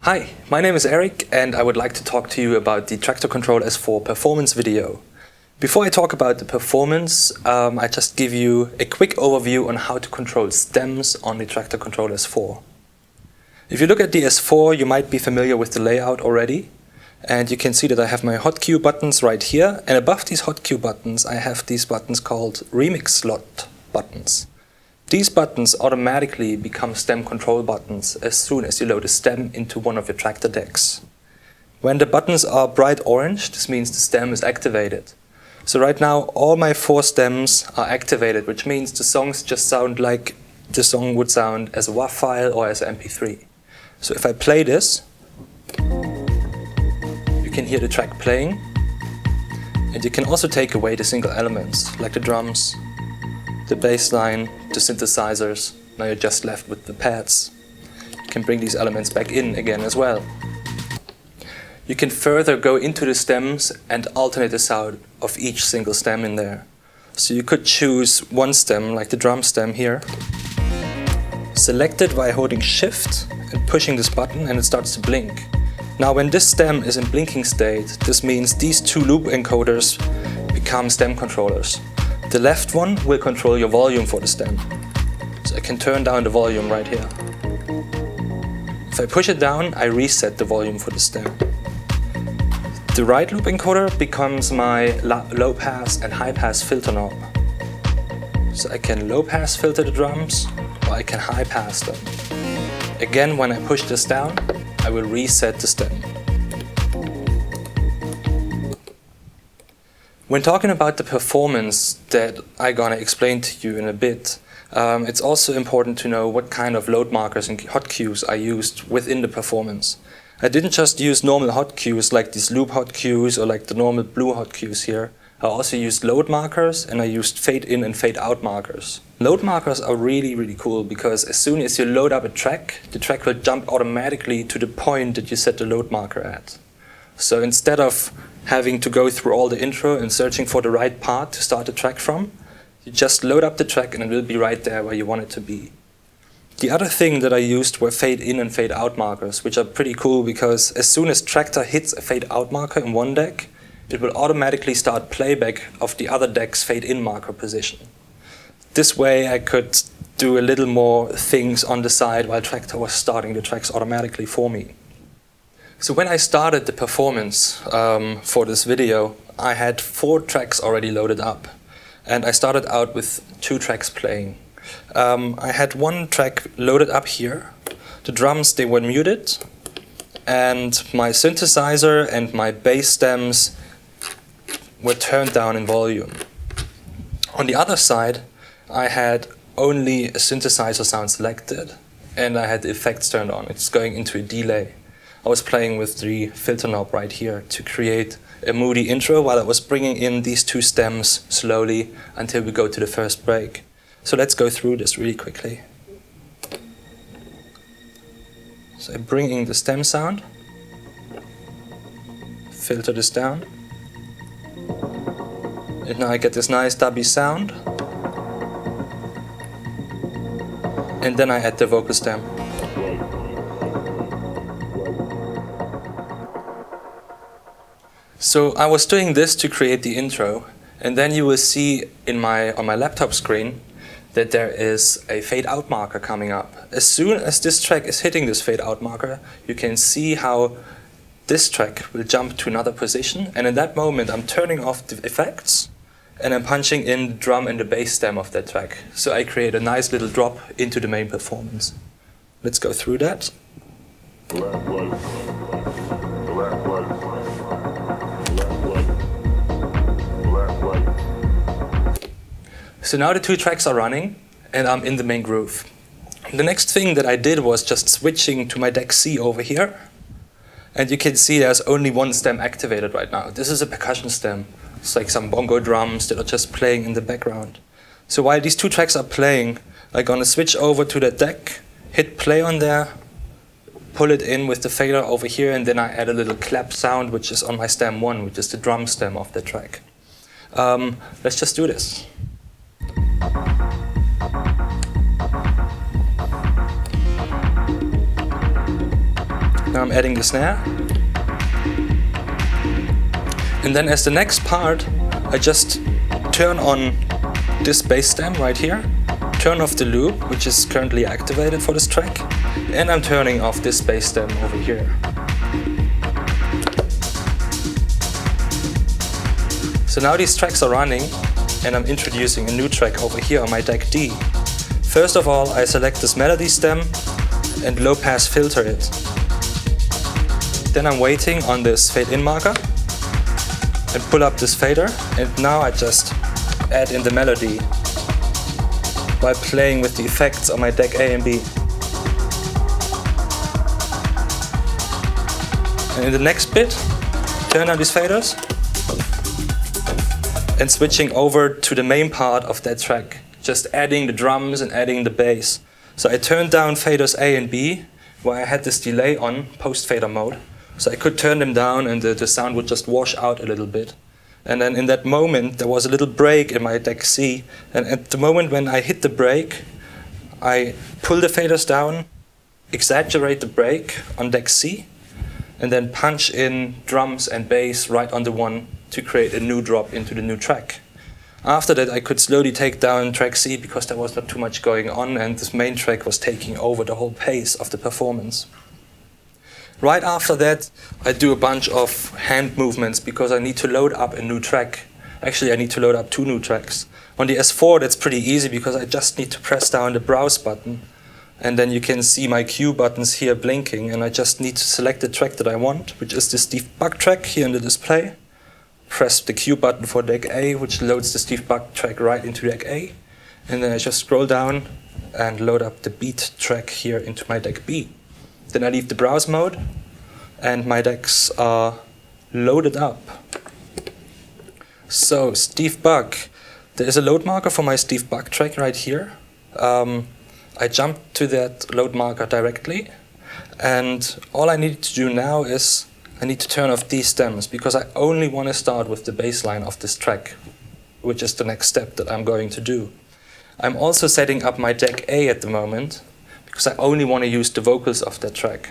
Hi, my name is Eric and I would like to talk to you about the Traktor Control S4 performance video. Before I talk about the performance, I just give you a quick overview on how to control stems on the Traktor Control S4. If you look at the S4, you might be familiar with the layout already. And you can see that I have my hot cue buttons right here, and above these hot cue buttons I have these buttons called remix slot buttons. These buttons automatically become stem control buttons as soon as you load a stem into one of your Traktor decks. When the buttons are bright orange, this means the stem is activated. So right now all my 4 stems are activated, which means the songs just sound like the song would sound as a WAV file or as an MP3. So if I play this, you can hear the track playing, and you can also take away the single elements like the drums, the bass line, the synthesizers. Now you're just left with the pads. You can bring these elements back in again as well. You can further go into the stems and alternate the sound of each single stem in there. So you could choose one stem, like the drum stem here, select it by holding Shift and pushing this button, and it starts to blink. Now when this stem is in blinking state, this means these 2 loop encoders become stem controllers. The left one will control your volume for the stem. So I can turn down the volume right here. If I push it down, I reset the volume for the stem. The right loop encoder becomes my low pass and high pass filter knob. So I can low pass filter the drums, or I can high pass them. Again, when I push this down, I will reset the stem. When talking about the performance that I'm gonna explain to you in a bit, it's also important to know what kind of load markers and hot cues I used within the performance. I didn't just use normal hot cues like these loop hot cues or like the normal blue hot cues here. I also used load markers, and I used fade in and fade out markers. Load markers are really cool because as soon as you load up a track, the track will jump automatically to the point that you set the load marker at. So instead of having to go through all the intro and searching for the right part to start the track from, you just load up the track and it will be right there where you want it to be. The other thing that I used were fade in and fade out markers, which are pretty cool because as soon as Traktor hits a fade out marker in one deck, it will automatically start playback of the other deck's fade in marker position. This way I could do a little more things on the side while Traktor was starting the tracks automatically for me. So when I started the performance for this video, I had 4 tracks already loaded up, and I started out with 2 tracks playing. I had 1 track loaded up here. The drums, they were muted, and my synthesizer and my bass stems were turned down in volume. On the other side, I had only a synthesizer sound selected, and I had the effects turned on. It's going into a delay. I was playing with the filter knob right here to create a moody intro while I was bringing in these 2 stems slowly until we go to the first break. So let's go through this really quickly. So I bring in the stem sound, filter this down, and now I get this nice dubby sound, and then I add the vocal stem. So I was doing this to create the intro, and then you will see on my laptop screen that there is a fade out marker coming up. As soon as this track is hitting this fade out marker, you can see how this track will jump to another position, and in that moment I'm turning off the effects and I'm punching in the drum and the bass stem of that track. So I create a nice little drop into the main performance. Let's go through that. So now the 2 tracks are running and I'm in the main groove. The next thing that I did was just switching to my deck C over here. And you can see there's only 1 stem activated right now. This is a percussion stem. It's like some bongo drums that are just playing in the background. So while these 2 tracks are playing, I'm gonna switch over to the deck, hit play on there, pull it in with the fader over here, and then I add a little clap sound which is on my stem 1, which is the drum stem of the track. Let's just do this. Now I'm adding the snare. And then as the next part, I just turn on this bass stem right here, turn off the loop, which is currently activated for this track, and I'm turning off this bass stem over here. So now these tracks are running, and I'm introducing a new track over here on my deck D. First of all, I select this melody stem and low pass filter it. Then I'm waiting on this fade in marker and pull up this fader, and now I just add in the melody by playing with the effects on my deck A and B. And in the next bit, turn on these faders and switching over to the main part of that track, just adding the drums and adding the bass. So I turned down faders A and B, where I had this delay on post-fader mode, so I could turn them down and the sound would just wash out a little bit. And then in that moment, there was a little break in my deck C, and at the moment when I hit the break, I pull the faders down, exaggerate the break on deck C, and then punch in drums and bass right on the one to create a new drop into the new track. After that, I could slowly take down track C because there was not too much going on and this main track was taking over the whole pace of the performance. Right after that, I do a bunch of hand movements because I need to load up a new track. Actually, I need to load up 2 new tracks. On the S4, that's pretty easy because I just need to press down the browse button, and then you can see my cue buttons here blinking, and I just need to select the track that I want, which is the Steve Buck track here in the display. Press the cue button for deck A, which loads the Steve Buck track right into deck A, and then I just scroll down and load up the beat track here into my deck B. Then I leave the browse mode, and my decks are loaded up. So, Steve Buck. There is a load marker for my Steve Buck track right here. I jumped to that load marker directly, and all I need to do now is I need to turn off these stems because I only want to start with the bass line of this track, which is the next step that I'm going to do. I'm also setting up my deck A at the moment because I only want to use the vocals of that track.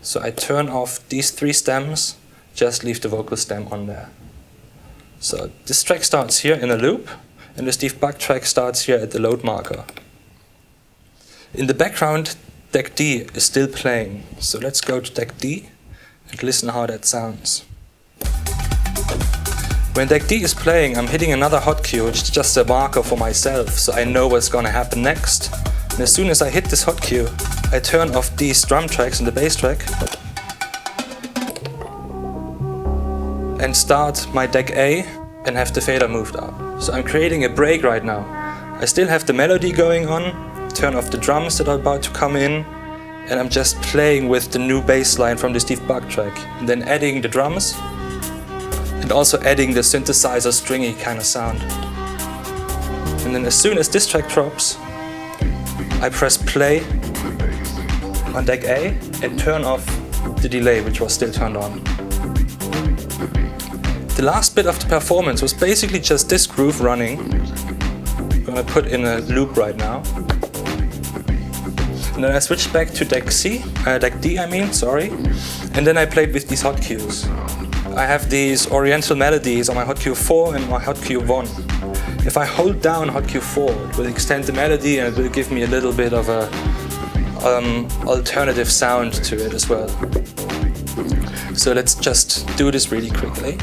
So I turn off these 3 stems, just leave the vocal stem on there. So this track starts here in a loop, and the Steve Buck track starts here at the load marker. In the background, deck D is still playing. So let's go to deck D and listen how that sounds. When deck D is playing, I'm hitting another hot cue, which is just a marker for myself, so I know what's going to happen next. And as soon as I hit this hot cue, I turn off these drum tracks and the bass track and start my deck A and have the fader moved up. So I'm creating a break right now. I still have the melody going on, turn off the drums that are about to come in, and I'm just playing with the new bass line from the Steve Buck track, and then adding the drums and also adding the synthesizer stringy kind of sound. And then as soon as this track drops, I press play on deck A and turn off the delay, which was still turned on. The last bit of the performance was basically just this groove running. I'm gonna put in a loop right now. And then I switched back to deck D, and then I played with these hot cues. I have these oriental melodies on my hot cue 4 and my hot cue 1. If I hold down hot cue 4, it will extend the melody and it will give me a little bit of a alternative sound to it as well. So let's just do this really quickly.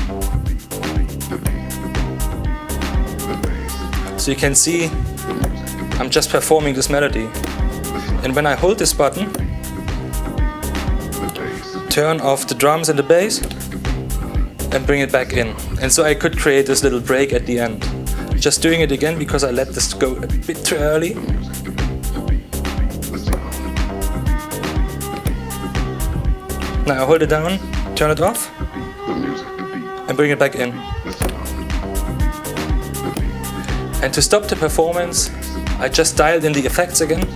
So you can see I'm just performing this melody. And when I hold this button, turn off the drums and the bass and bring it back in. And so I could create this little break at the end. Just doing it again because I let this go a bit too early. Now I hold it down, turn it off, and bring it back in. And to stop the performance, I just dialed in the effects again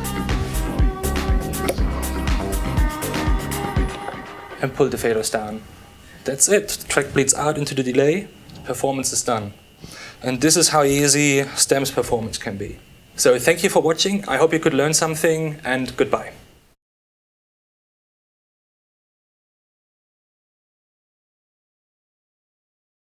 and pull the faders down. That's it. The track bleeds out into the delay, the performance is done. And this is how easy stems performance can be. So thank you for watching. I hope you could learn something, and goodbye.